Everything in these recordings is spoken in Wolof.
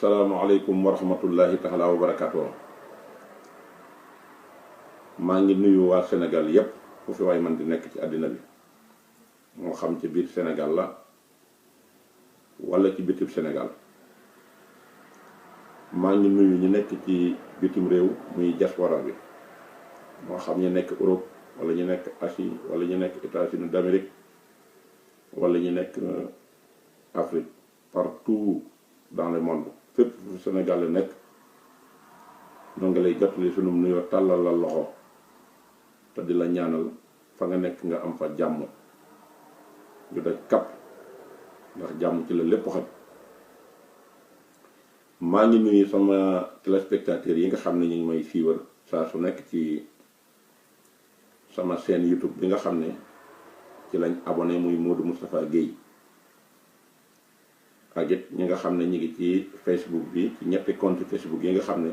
asalaamaaleykum wa rahmatullahi taala wa barakaatu. maa ngi nuyu waa Sénégal yépp fu fi waay man di nekk ci àddina bi moo xam ci biir Sénégal la wala ci bitib Sénégal. maa ngi nuyu ñu nekk ci bitim réew muy diaspora bi moo xam ñu nekk Europe wala ñu nekk Asie wala ñu nekk États-Unis d'Amérique wala ñu nekk Afrique, partout dans le monde fépp fu Sénégal la nekk ñoo ngi lay jottali sunu nuyoo tàllal la loxo te di la ñaanal fa nga nekk nga am fa jàmm ju daj kap ndax jàmm ci la lépp xaj. maa ngi nuyu sama téléspectateurs yi nga xam ne ñu ngi may suivre saa su nekk ci sama chaîne YouTube bi nga xam ne ci lañ abonné muy Modou Moustapha Guèye ak it ñi nga xam ne ñu ngi ci Facebook bi ci ñetti compte Facebook yi nga xam ne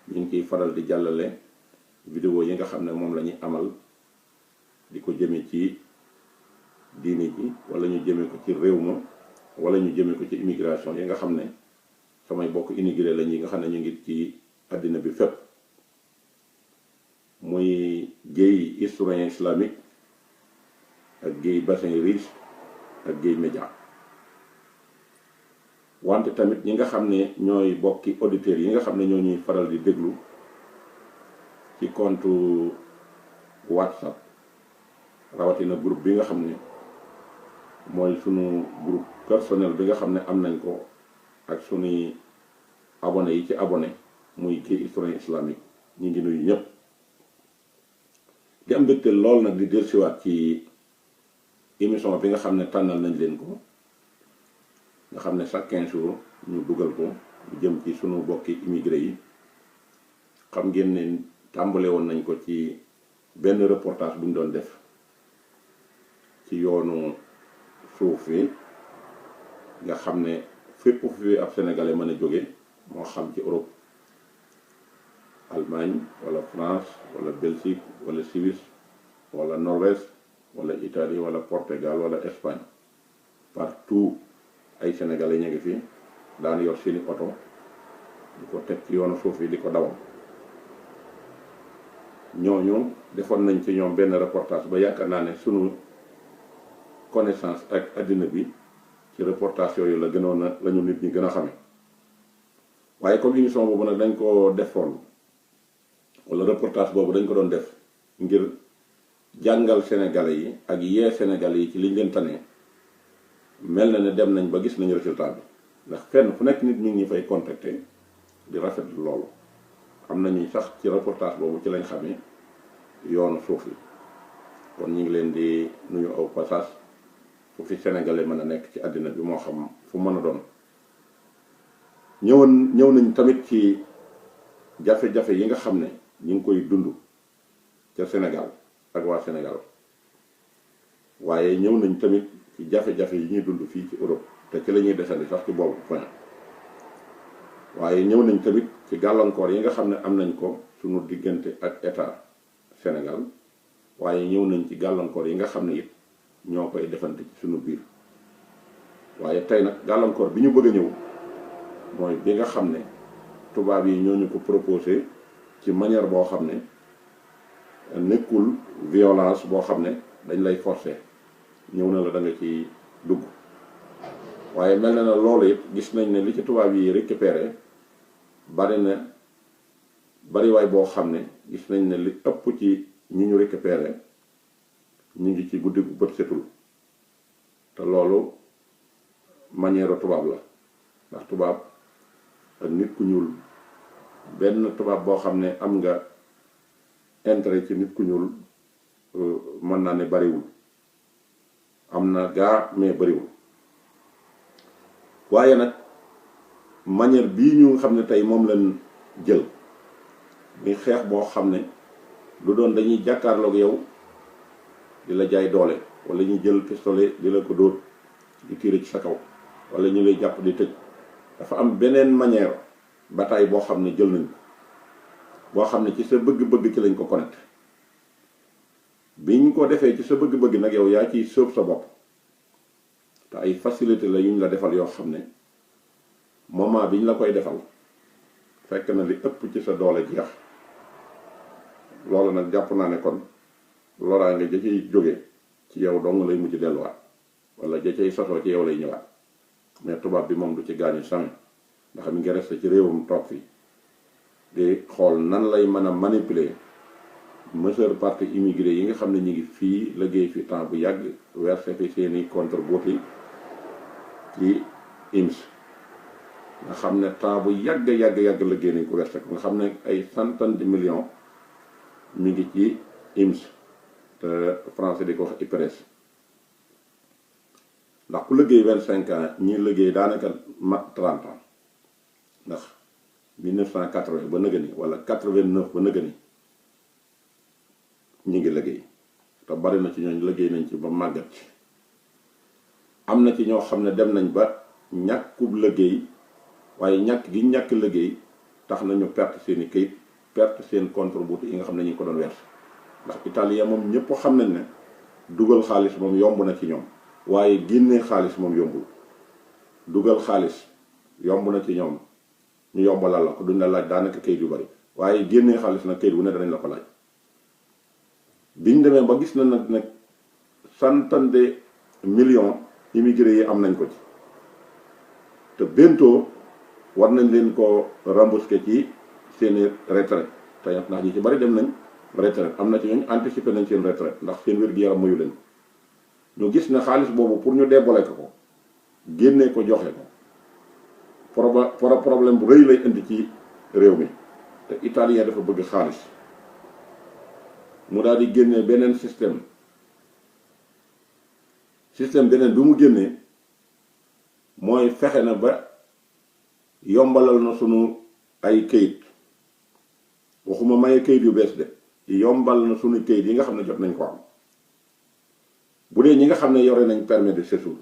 ñu ngi ciy faral di jàllale vidéo yi nga xam ne moom la ñuy amal di ko jëme ci diini ji wala ñu jëme ko ci réew ma wala ñu jëme ko ci immigration yi nga xam ne samay bokk immigré lañ yi nga xam ne ñu ngi ci àddina bi fépp muy Guèye historien islamique ak Guèye bassin riche ak Guèye média. wante tamit ñi nga xam ne ñooy bokki auditeurs yi nga xam ne ñoo ñuy faral di déglu ci compte WhatsApp rawatina groupe bi nga xam ne mooy sunu groupe personnel bi nga xam ne am nañ ko ak sunuy abonné yi ci abonné muy Guèye historien islamique ñi ngi nuyu ñëpp di am mbégte lool nag di dellusiwaat ci émission bi nga xam ne tànnal nañ leen ko nga xam ne chaque 15 jours ñu dugal ko lu jëm ci sunu bokki immigré yi. xam ngeen ne tàmbale woon nañ ko ci benn reportage bu ñu doon def ci yoonu suuf yi nga xam ne fépp fu fi ab sénégalais mën a jóge moo xam ci Europe, Allemagne wala France wala Belgique wala Suisse wala Norvège wala Italie wala Portugal wala Espagne partout ay sénégalais ñu ngi fi daan yor seeni oto di ko teg ci yoonu suuf yi di ko dawam. ñooñu defoon nañ ci ñoom benn reportage ba yaakaar naa ne sunu connaissance ak àddina bi ci reportage yooyu la gënoon a la ñu nit ñi gën a xame. waaye comme émission boobu nag dañ ko defoon wala reportage boobu dañ ko doon def ngir jàngal sénégalais yi ak yee sénégalais yi ci liñ leen tane mel na ne dem nañ ba gis nañu résultat bi ndax fenn fu nekk nit ñi ngi fay contacter di rafetlu loolu. am nañu sax ci reportage boobu ci lañ xamee yoonu suuf yi kon ñu ngi leen di nuyu aw passage fu fi sénégalais mën a nekk ci àddina bi moo xam fu mën a doon. ñëw nañ tamit ci jafe-jafe yi nga xam ne ñu ngi koy dund ca Sénégal ak waa Sénégal waaye ñëw nañ tamit ci jafe-jafe yi ñuy dund fii ci Europe te ci la ñuy desandi sax ci boobu point. waaye ñëw nañ tamit ci gàllankoor yi nga xam ne am nañ ko suñu diggante ak état Sénégal waaye ñëw nañ ci gàllankoor yi nga xam ne it ñoo koy defante ci suñu biir. waaye tey nag gàllankoor bi ñu bëgg a ñëw mooy bi nga xam ne tubaab yi ñoo ñu ko proposé ci manière boo xam ne nekkul violence boo xam ne dañ lay forcer ñëw na la da nga ci dugg. waaye mel na loolu it gis nañ ne li ci tubaab yi récupéré bari na bariwaay boo xam ne gis nañ ne li ëpp ci ñi ñu récupéré ñu ngi ci guddi gu bët setul te loolu manière tubaab la ndax tubaab ak nit ku ñuul benn tubaab boo xam ne am nga intérêt ci nit ku ñuul mën naa ne bariwul am na gaa mais bariwul. waaye nag manière bii ñu xam ne tey moom lañ jël muy xeex boo xam ne lu doon dañuy jàkkaarloog yow di la jaay doole wala ñu jël pistolet di la ko dóor di tiire ci sa kaw wala ñu lay jàpp di tëj dafa am beneen manière bataille boo xam ne jël nañ ko boo xam ne ci sa bëgg-bëgg ci lañ ko connecté biñ ko defee ci sa bëgg-bëgg nag yow yaa ciy sóob sa bopp te ay facilité la yuñ la defal yoo xam ne moment biñ la koy defal fekk na li ëpp ci sa doole jeex loolu nag jàpp naa ne kon loraange ja ciy jóge ci yow dong lay mujj delluwaat wala ja cay sosoo ci yow lay ñëwaat mais tubaab bi moom du ci gaañu sami ndax mi ngi resté ci réewam toog fi di xool nan lay mën a manipuler majeure partie immigré yi nga xam ne ñu ngi fii liggéey fi temps bu yàgg versé fi seeni contributi ci IMS nga xam ne temps bu yàgg liggéey nañ ko versé ko nga xam ne ay centaine de millions mi ngi ci IMS te français di ko wax IPRES ndax ku liggéey 25 ans ñi liggéey daanaka mat 30 ans ndax 1980 ba nëgë ni wala 89 ba nëgë ni ñi ngi liggéey te bari na ci ñooñ liggéey nañ ci ba màggat ci am na ci ñoo xam ne dem nañ ba ñàkkub liggéey waaye ñàkk gi ñàkk liggéey tax nañu perte seen i këyit perte seen contributi yi nga xam ne ñu ngi ko doon verser ndax italien moom ñëpp xam nañ ne dugal xaalis moom yomb na ci ñoom waaye génnee xaalis moom yombul dugal xaalis yomb na ci ñoom ñu yombalal la ko duñ la laaj daanaka kayit yu bari waaye génnee xaalis nag kayit wu ne danañ la ko laaj biñ demee ba gis na nag centaine de millions immigrés yi am nañ ko ci te bientôt war nañ leen ko rembourser ci seeni retraite te ndax ñi ci bari dem nañ retraite am na ci ñooñ anticiper nañ seen retraite ndax seen wér-gu-yaram mayu leen ñu gis ne xaalis boobu pour ñu débloquer ko génnee ko joxe ko problème bu rëy lay indi ci réew mi te italien dafa bëgg xaalis mu daal di génnee beneen système beneen bi mu génnee mooy fexe na ba yombalal na sunu ay këyit waxuma maye këyit yu bees de yombal na sunu këyit yi nga xam ne jot nañ ko am bu dee ñi nga xam ne yore nañ permis de séjour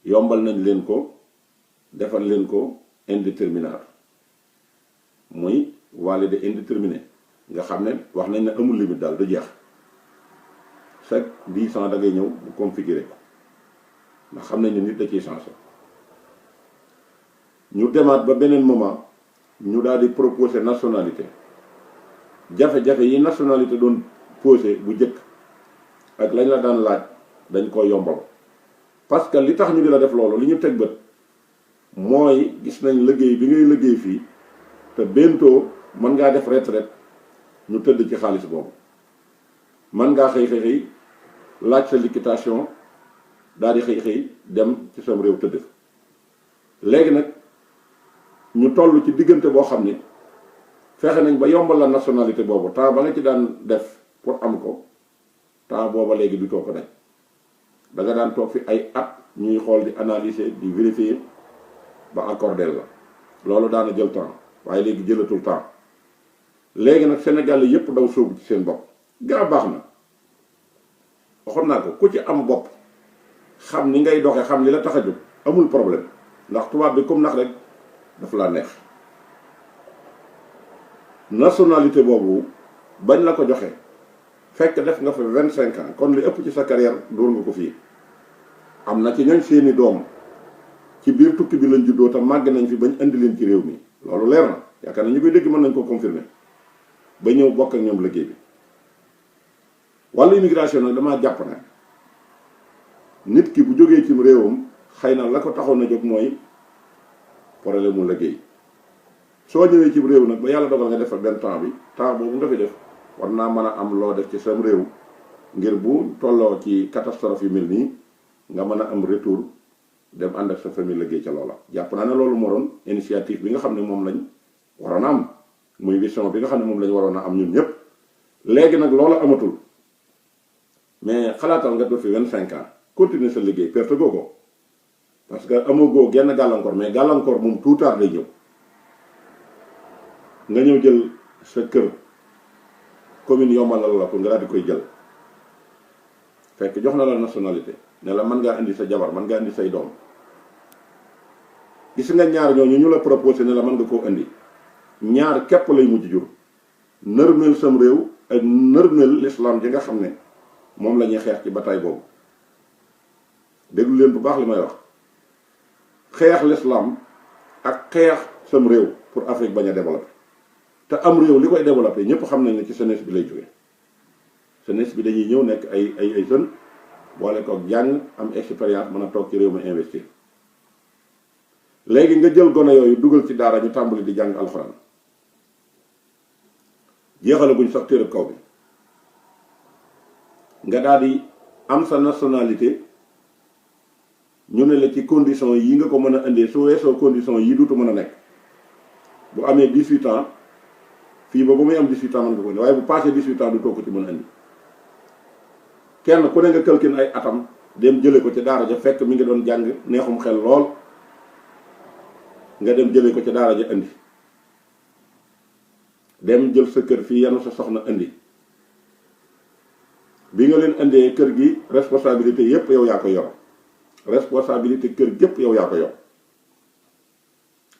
yombal nañ leen ko defal leen ko indéterminat muy validé indéterminé nga xam ne wax nañ ne amul limite daal du jeex chaque 10 ans da ngay ñëw bu configuré ko ndax xam nañ ne nit da ciy changé ñu demaat ba beneen moment ñu daal di proposer nationalité jafe-jafe yi nationalité doon posé bu njëkk ak lañ la daan laaj dañ ko yombal parce que li tax ñu di la def loolu li ñu teg bët mooy gis nañ liggéey bi ngay liggéey fii te bientôt mën ngaa def retraite ñu tëdd ci xaalis boobu mën ngaa xëy laaj sa liquidation daal di xëy dem ci sam réew tëdd léegi nag ñu toll ci diggante boo xam ni fexe nañ ba yombal la nationalité boobu temps ba nga ci daan def pour am ko temps booba léegi du too ko daj da nga daan toog fi ay at ñuy xool di analyser di vérifier ba accordé la loolu daana jël temps waaye léegi jëlatul temps léegi nag Sénégal yépp daw sóobu ci seen bopp gaa baax na waxoon naa ko ku ci am bopp xam ni ngay doxe xam li la tax a jóg amul problème ndax tubaab bi comme nax rek daf laa neex nationalité boobu bañ la ko joxe fekk def nga fa 25 ans kon li ëpp ci sa carrière dóor nga ko fii am na ci ñooñ seeni doom ci biir tukki bi lañ juddoo te màgg nañ fi bañ indi leen ci réew mi loolu leer na yaakaar na ñu koy dégg mën nañ ko confirmer ba ñëw bokk ak ñoom liggéey bi wàllu immigration nag damaa jàpp ne nit ki bu jógee ci réewam xëy na la ko taxoon na jóg mooy problème mu liggéey soo ñëwee ci réew nag ba yàlla dogal nga defal benn temps bi temps boobu nga fi def war naa mën a am loo def ci sam réew ngir bu tolloo ci catastrophe yu mel nii nga mën a am retour dem ànd ak sa famille liggéey ca loola jàpp naa ne loolu moo doon initiative bi nga xam ne moom lañ waroon a am muy vision bi nga xam ne moom lañ waroon a am ñun ñëpp léegi nag loola amatul mais xalaatal nga def fi 25 ans continuer sa liggéey perte goo ko parce que amagoo genn gàllankoor mais gàllankoor moom tout tard day ñëw nga ñëw jël sa kër commune yombalal la ko nga daal di koy jël fekk jox na la nationalité ne la mën ngaa indi sa jabar mën ngaa indi say doom gis nga ñaar ñooñu ñu la proposé ne la mën nga koo indi ñaar képp lay mujj jur nërmeel sam réew ak nërmeel l'islam ji nga xam ne moom la ñuy xeex ci bataille boobu déglu leen bu baax li may wax xeex l'islam ak xeex sam réew pour Afrique bañ a développé te am réew li koy développé ñëpp xam nañ ne ci jeunesse bi lay jógee jeunesse bi dañuy ñëw nekk ay jeunes boole ko jàng am expérience mën a toog ci réew mi investir léegi nga jël gone yooyu dugal ci daara ñu tàmbali di jàng alxuraan jeexalaguñ sax téereb kaw bi nga daal di am sa nationalité ñu ne la ci condition yi nga ko mën a indee su weesoo condition yi duutu mën a nekk bu amee 18 ans fii ba muy am 18 ans mën nga ko indi waaye bu passé 18 ans du toog ko ci mën a indi kenn ku ne nga calcul ay atam dem jële ko ci daara ja fekk mi ngi doon jàng neexum xel lool nga dem jële ko ci daara ja indi dem jël sa kër fii yanu sa soxna indi bi nga leen indee kër gi responsabilité yépp yow yaa ko yor responsabilité kër gépp yow yaa ko yor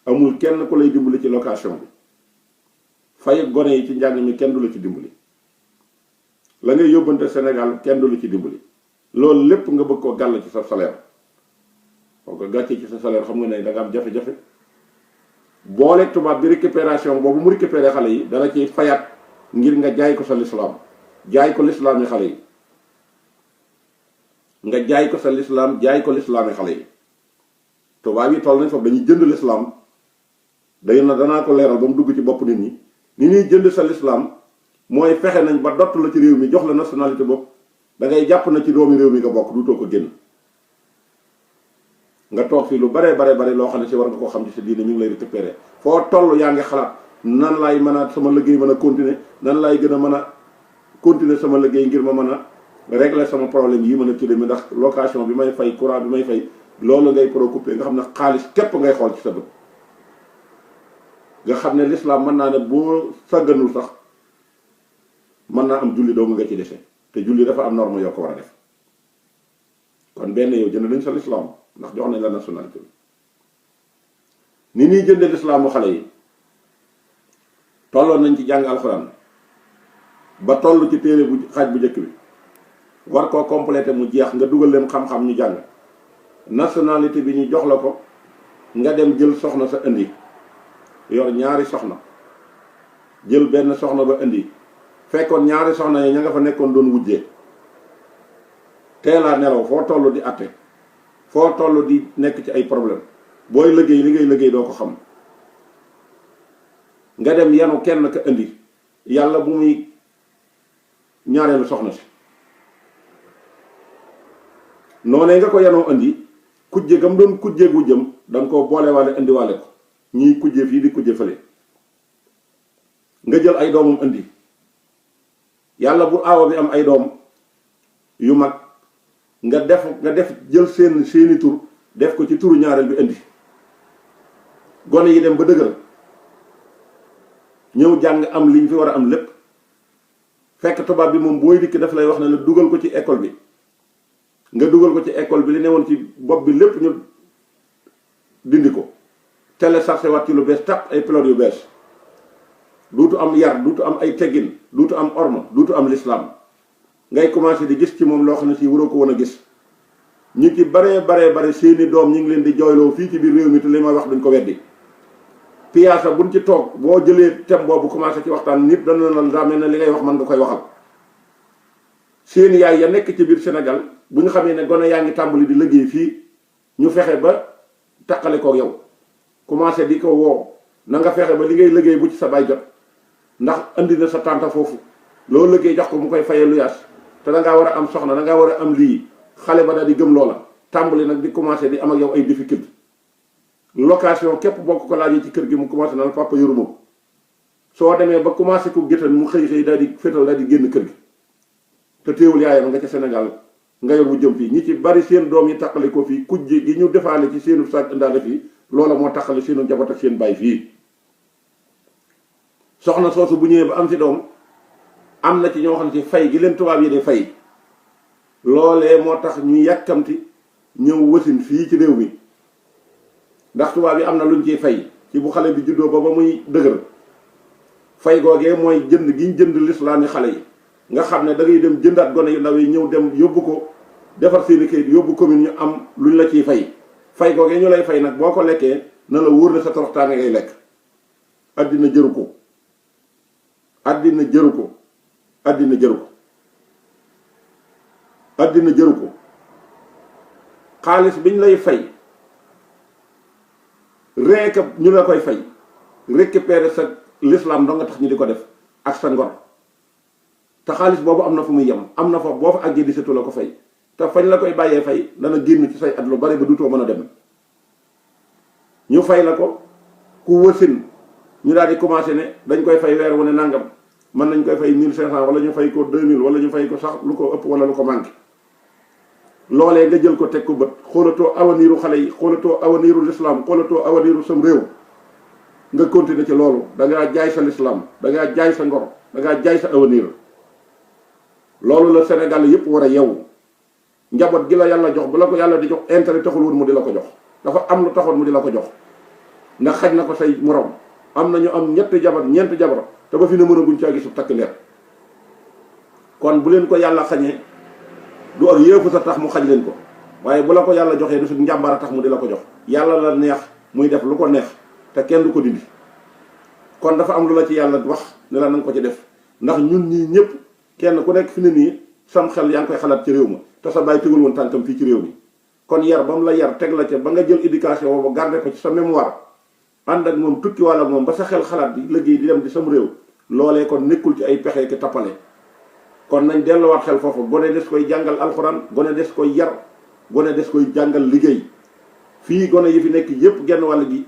amul kenn ku lay dimbali ci location bi fay gone yi ci njàng mi kenn du la ci dimbali la ngay yóbbante Sénégal kenn du la ci dimbali loolu lépp nga bëgg koo gàll ci sa salaire boo ko gàccee ci sa salaire xam nga ne da nga am jafe-jafe boole tubaab bi récupération boobu mu récupéré xale yi dala ci fayat ngir nga jaay ko sa lislaam jaay ko lislaam yi xale yi nga jaay ko sa lislaam jaay ko lislaam yi xale yi tubaab yi toll nañ foofu dañuy jënd lislaam day na danaa ko leeral ba mu dugg ci bopp nit ñi ni ñuy jënd sa lislaam mooy fexe nañ ba dott la ci réew mi jox la nationalité bopp da ngay jàpp na ci doomi réew mi nga bokk du too ko génn nga toog fii lu bare loo xam ne si war nga koo xam ci sa diine mi ngi lay récupérer foo toll yaa ngi xalaat nan laay mën a sama liggéey mën a continuer nan laay gën a mën a continuer sama liggéey ngir ma mën a régler sama problème yi mën a tudde mi ndax location bi may fay courant bi may fay loolu ngay préoccupé nga xam ne xaalis képp ngay xool ci sa bët nga xam ne l'islam mën naa ne boo sàgganul sax mën naa am julli doomu nga ci dese te julli dafa am norme yoo ko war a def kon benn yow jënd nañ sa l'islam ndax jox nañ la nationalité ni ñuy jënde l'islam mu xale yi tolloon nañ ci jàng alxuraan ba toll ci téere bu xaaj bu njëkk bi war koo complété mu jeex nga dugal leen xam-xam ñu jàng nationalité bi ñu jox la ko nga dem jël soxna sa indi yor ñaari soxna jël benn soxna ba indi fekkoon ñaari soxna yi ña nga fa nekkoon doon wujjee teelaa nelaw foo toll di atte foo toll di nekk ci ay problème booy liggéey li ngay liggéey doo ko xam nga dem yanu kenn ka indi yàlla bu muy ñaareelu soxna si noonee nga ko yanoo indi kujje gam doon kujje gu jëm danga ko boolewaale indiwaale ko ñii kujje fii di kujje fële nga jël ay doomam indi yàlla bu aawa bi am ay doom yu mag nga def jël seeni tur def ko ci turu ñaareel bi indi gone yi dem ba dëgër ñëw jàng am liñ fi war a am lépp fekk tubaab bi moom booy dikk daf lay wax ne la dugal ko ci école bi nga dugal ko ci école bi li newoon ci bopp bi lépp ñu dindi ko téléchargé waat ci lu bees tàq ay pilote yu bees duutu am yar duutu am ay teggin duutu am orma duutu am l'islam ngay commencé di gis ci moom loo xam ne si waroo ko woon a gis ñu ci bare seeni doom ñu ngi leen di jooyloo fii ci biir réew mi te li may wax duñ ko weddi piyaasa buñ ci toog boo jëlee thème boobu commencé ci waxtaan nit dana la daa mel ne li ngay wax mën nga koy waxal seeni yaay ya nekk ci biir Sénégal bu ñu xamee ne gone yaa ngi tàmbali di liggéey fii ñu fexe ba taqale kook yow commencé di ko woo na nga fexe ba li ngay liggéey bu ci sa baay jot ndax andi na sa tànta foofu loolu liggéey jox ko mu koy fayee lu yaas te da ngaa war a am soxna da ngaa war a am lii xale ba daal di gëm loola tàmbali nag di commencé di am ak yow ay difficulté location képp boo ko laajee ci kër gi mu commencé naan papa yoruma ko soo demee ba commencé ko géttan mu xëy daal di fétal daal di génn kër gi te teewul yaayam nga ca Sénégal nga yor bu jëm fii ñi ci bari seen doom yi taqale ko fii kujje gi ñu defaale ci seenu saak indaale fii loola moo taqale seenu njaboot ak seen baay fii soxna soosu bu ñëwee ba am ci doom am na ci ñoo xam ne ci fay gi leen tubaab yi di fay loolee moo tax ñu yàkkamti ñëw wasin fii ci réew mi ndax tubaab yi am na luñ ciy fay ci bu xale bi juddoo ba muy dëgër fay googee mooy jënd gi ñu jënd lislaami xale yi nga xam ne da ngay dem jëndaat gone yu ndaw yi ñëw dem yóbbu ko defar seeni kayit yóbbu commune ñu am luñ la ciy fay googee ñu lay fay nag boo ko lekkee na la wóor ne sa toroxtaane ngay lekk. àddina jëru ko àddina jëru ko àddina jëru ko àddina jëru ko. xaalis biñ lay fay rekk ñu la koy fay récupérer sa l'islam doo nga tax ñu di ko def ak sa ngor te xaalis boobu am na fu muy yem am na fa boo fa àggee di setu la ko fay te fañ la koy bàyyee fay dana génn ci say at lu bari ba dutoo mën a dem ñu fay la ko ku wësin ñu daal di commencé ne dañ koy fay weer wu ne nangam mën nañ koy fay 1500 wala ñu fay ko 2000 wala ñu fay ko sax lu ko ëpp wala lu ko manqué loolee nga jël ko teg ko bët xoolatoo awaniiru xale yi xoolatoo awaniiru l'islam xoolatoo awaniiru sam réew nga continuer ci loolu da ngaa jaay sa l'islam da ngaa jaay sa ngor da ngaa jaay sa awaniir loolu la Sénégal yépp war a yeewu. njaboot gi la yàlla jox bu la ko yàlla di jox intérêt taxul woon mu di la ko jox dafa am lu taxoon mu di la ko jox nga xaj na ko say morom am na ñu am ñetti jabar ñeenti jabar te ba fi ne mën a guñ caa gisu takk leer kon bu leen ko yàlla xañee du ak yéefu sa tax mu xañ leen ko waaye bu la ko yàlla joxee du su njàmbaar a tax mu di la ko jox yàlla la neex muy def lu ko neex te kenn du ko dindi kon dafa am lu la ci yàlla wax ne la nanga ko ci def ndax ñun ñii ñëpp kenn ku nekk fi ne nii sam xel yaa ngi koy xalaat ci réew ma te sa bàyyi tegul woon tànkam fii ci réew mi kon yar ba mu la yar teg la ca ba nga jël éducation boobu garder ko ci sa mémoire ànd ak moom tukki walla ak moom ba sa xel xalaat di liggéey di dem di sam réew loolee kon nekkul ci ay pexe ki tappale kon nañ delluwaat xel foofu gone des koy jàngal alxuraan gone des koy yar gone des koy jàngal liggéey fii gone yi fi nekk yépp genn wàll gi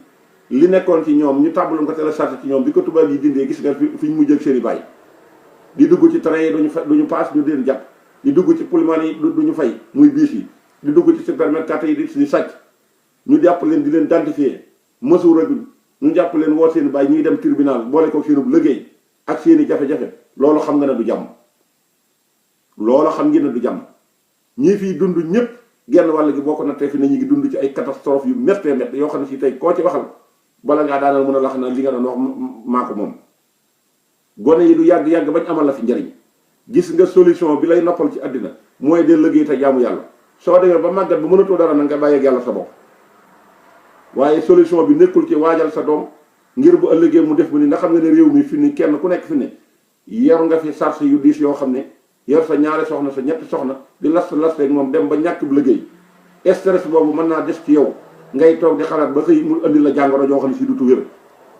li nekkoon ci ñoom ñu tàmbaloon ko téléchargé ci ñoom bi ko tubaab yi dindee gis nga fi ñu mujj ak seen i bàyyi di dugg ci train yi duñu paas ñu leen jàpp di dugg ci pullman yi duñu fay muy biis yi di dugg ci supermarché yi di sàcc ñu jàpp leen di leen identifier mesure rek ñu jàpp leen woo seen bàyyi ñuy dem tribunal boole ko seenub liggéey ak seen i jafe-jafe loolu xam nga ne du jàmm loolu xam ngeen ne du jàmm ñii fiy dund ñëpp genn wàll gi boo ko nattee fi ne ñu ngi dund ci ay catastrophe yu méttee métt yoo xam ne si tey koo ci waxal bala ngaa daanal mën a lax na li nga doon wax maa ko moom gone yi du yàgg-yàgg bañ amal la fi njariñ gis nga solution bi lay noppal ci àddina mooy de liggéey te jaamu yàlla soo demee ba màggat ba mënatoo dara nag nga bàyyi ak yàlla sa bopp waaye solution bi nekkul ci waajal sa doom ngir bu ëllëgee mu def bu ni nga xam nga ne réew mi fi ni kenn ku nekk fi ne yor nga fi charge yu diis yoo xam ne yor sa ñaari soxna sa ñetti soxna di lasteeg moom dem ba ñàkk bu liggéey stress boobu mën naa des ci yow ngay toog di xalaat ba xëy mu indi la jàngoro joo xam ne si dutu wér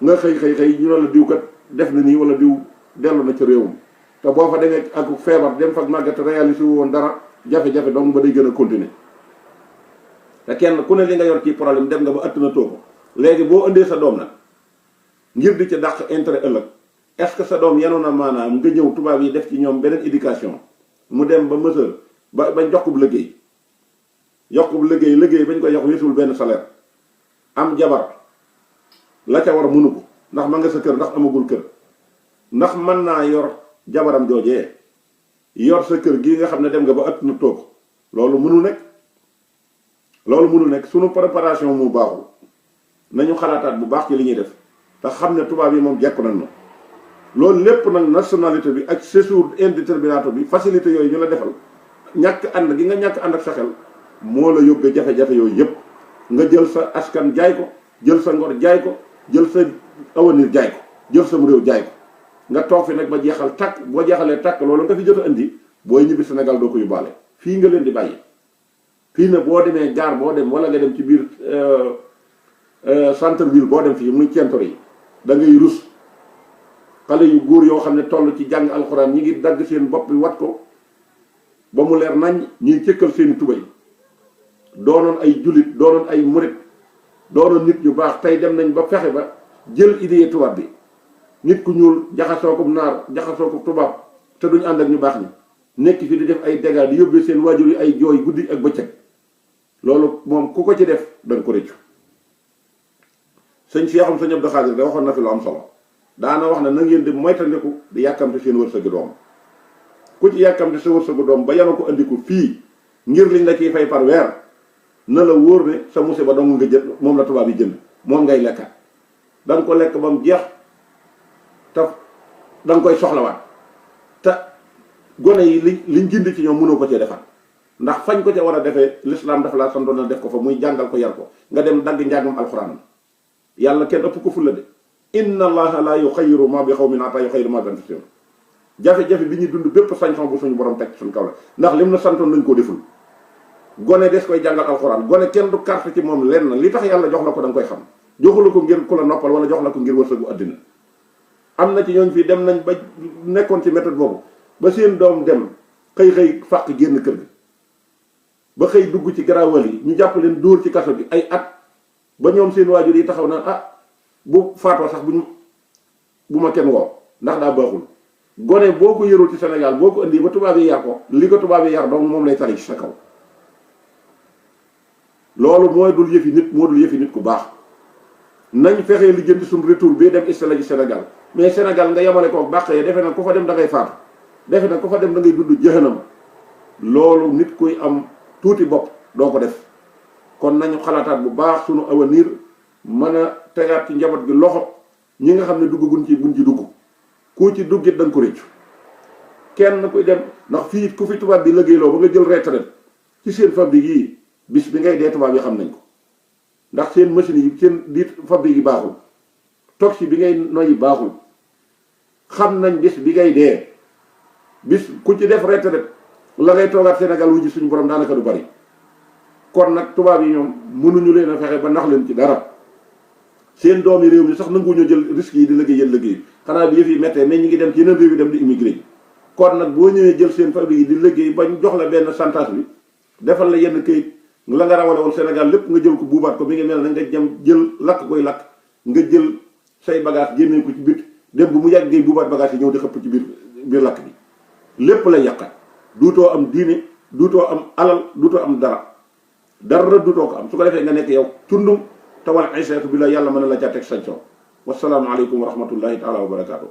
nga xëy ñu ne la diw kat def na nii wala diw dellu na ca réewam te boo fa demee ak feebar dem fa màggat réalisé woon dara jafe-jafe donc ba day gën a continuer te kenn ku ne li nga yor ci problème dem nga ba ëtt na too ko léegi boo indee sa doom nag ngir di ca dàq intérêt ëllëg est-ce que sa doom yenoon na maanaam nga ñëw tubaab yi def ci ñoom beneen éducation mu dem ba mesure ba bañ jox ko bu liggéey yokk bu liggéey bañ koy jox weesul benn salaire am jabar la ca war mënu ko ndax ma nga sa kër ndax amagul kër ndax mën naa yor jabaram joojee yor sa kër gii nga xam ne dem nga ba ëtt na toog loolu mënul nekk sunu préparation mu baaxul nañu xalaataat bu baax ci li ñuy def te xam ne tubaab yi moom jekku nañ ma loolu lépp nag nationalité bi ak séjour indéterminato bi facilité yooyu ñu la defal ñàkk ànd gi nga ñàkk ànd ak sa xel moo la yóbbee jafe-jafe yooyu yëpp nga jël sa askan jaay ko jël sa ngor jaay ko jël sa avenir jaay ko jël sam réew jaay ko nga toog fi nag ba jeexal tàkk boo jeexalee tàkk loolu nga fi jot a indi booy ñibbi Sénégal doo ko yóbbaale fii nga leen di bàyyi fii ne boo demee gaar boo dem wala nga dem ci biir centre ville boo dem fii muy centre yi da ngay rus xale yu góor yoo xam ne toll ci jàng alxuraan ñi ngi dagg seen bopp bi wat ko ba mu leer nañ ñuy cëkkal seeni tubay doonoon ay jullit doonoon ay murit doonoon nit ñu baax tey dem nañ ba fexe ba jël idée tubaab bi nit ku ñuul jaxasoo ko naar jaxasoo ko tubaab te duñ ànd ak ñu baax ñi nekk fi di def ay dégâts di yóbbee seen waajur yi ay jooy guddi ak bëccëg loolu moom ku ko ci def danga ko rëccu sëñ Cheikhoum sëñ Abdou Khadir da waxoon na fi lu am solo daana wax ne na ngeen di moytandiku di yàkkamte seen wërsëgu doom ku ci yàkkamte sa wërsëgu doom ba yana ko andiku fii ngir liñ la ciy fay par weer na la wóor ne sa musiba dong nga jënd moom la tubaab yi jënd moom ngay lekkat da nga ko lekk ba mu jeex te da nga koy soxlawaat te gone yi liñ jënd ci ñoom mënoo ko cee defar ndax fañ ko ca war a defee l'islam dafa laa santoon na def ko fa muy jàngal ko yar ko nga dem dagg njàngum alxuraan yàlla kenn ëpp ko fulla de. inna allaha la yuxayyiru ma bi xawmin hatta yuxayyiru ma bi anfusihim. jafe-jafe bi ñuy dund bépp sañ-sañ bu suñu borom teg suñu kaw la ndax lim na santoon nañ koo deful. gone des koy jàngal alxuraan gone kenn du carte ci moom lenn li tax yàlla jox la ko da nga koy xam joxu la ko ngir ku la noppal wala jox la ko ngir wërsëgu àddina. am na ci ñooñ fii dem nañ ba nekkoon ci méthode boobu ba seen doom dem xëy fàq génn kër gi ba xëy dugg ci garaawal yi ñu jàpp leen dóor ci kaso bi ay at ba ñoom seen waajur yi taxaw na bu faatoo sax bu ma kenn woo ndax daa baaxul. gone boo ko yërul ci Sénégal boo ko indi ba tubaab yi yar ko li ko tubaab yi yar donc moom lay tari ci sa kaw. loolu moo dul yëfi nit ku baax nañ fexee li jënd suñu retour bi dem istala ci Sénégal mais Sénégal nga yemale ko bàq yi defe na ku fa dem da ngay faatu defe na ku fa dem da ngay dund jëhanam loolu nit kuy am tuuti bopp doo ko def. kon nañu xalaataat bu baax suñu avenir mën a tegaat ci njaboot gi loxo ñi nga xam ne dugguñ ci buñ ci dugg ku ci duggit da nga ko réccu kenn kuy dem ndax fii ku fi tubaab bi liggéeyloo ba nga jël retraite ci seen fabrique yi bis bi ngay dee tubaab yi xam nañ ko ndax seen machine yi seen di fabrique yi baaxul toxi bi ngay noyyi baaxul xam nañ bis bi ngay dee bis ku ci def retraite la ngay toogaat Sénégal wu ji suñu borom daanaka du bari. kon nag tubaab yi ñoom mënuñu leen a fexe ba nax leen ci dara seen doomi réew mi sax nanguwuñu jël risques yi di liggéey liggéey xanaa bi yëf yi méttee mais ñi ngi dem ci yeneen réew yi dem di immigré yi. kon nag boo ñëwee jël seen fabrique yi di liggéey bañ jox la benn chantage bi defal la yenn këyit la nga rawale woon Sénégal lépp nga jël ko buubaat ko mi ngi mel na nga jëm jël lakk koy lakk nga jël say bagage génnee ko ci biir dem bu mu yàgg ngay buubaat bagage yi ñëw di xëpp ci biir lakk bi lépp lay yàqat duutoo am diine duutoo am alal duutoo am dara duutoo ko am su ko defee nga nekk yow tundum te wal iseetu bi la yàlla mën na la ca teg sañ-sañ wasalaamu aleykum wa rahmatullahi taala wa barakaatu.